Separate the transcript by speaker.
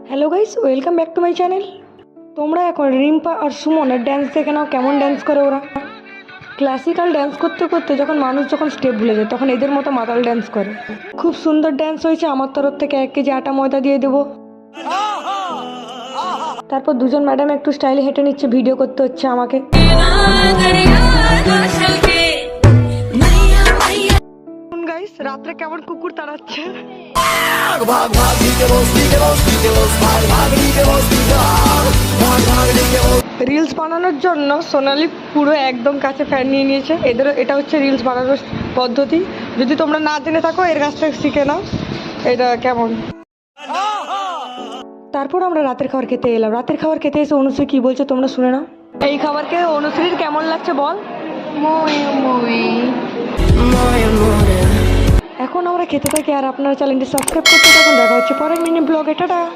Speaker 1: Hello guys, welcome back to my channel. তোমরা এখন রিম্পা আর সুমনের ড্যান্স দেখে নাও, কেমন ড্যান্স করে ওরা। ক্লাসিক্যাল ড্যান্স করতে করতে মানুষ যখন স্টেপ ভুলে যায় তখন এদের মতো মাতাল ড্যান্স করে। খুব সুন্দর ড্যান্স হয়েছে। আমার তরফ থেকে 1 কেজি আটা ময়দা দিয়ে দেবো। তারপর দুজন ম্যাডাম একটু স্টাইলে হেঁটে নিচ্ছে, ভিডিও করতে হচ্ছে আমাকে। গাইস, রাত্রে কেমন কুকুর তাড়াচ্ছে। রিলস বানানোর জন্য সোনালি পুরো একদম কাছে ফ্যান নিয়ে নিয়েছে। এটা হচ্ছে রিলস বানানোর পদ্ধতি। যদি তোমরা না জেনে থাকো এর কাছ থেকে শিখে নাও এটা কেমন। তারপর আমরা রাতের খাবার খেতে এলাম। রাতের খাবার খেতে এসে অনুশ্রী কি বলছে তোমরা শুনে নাও। এই খাবার খেয়ে অনুশ্রীর কেমন লাগছে বল। এখন আমরা খেতে থাকি আর আপনারা চ্যানেলটি সাবস্ক্রাইব করতে থাকুন। দেখা হচ্ছে পরের মিনি ব্লগে। টাটা।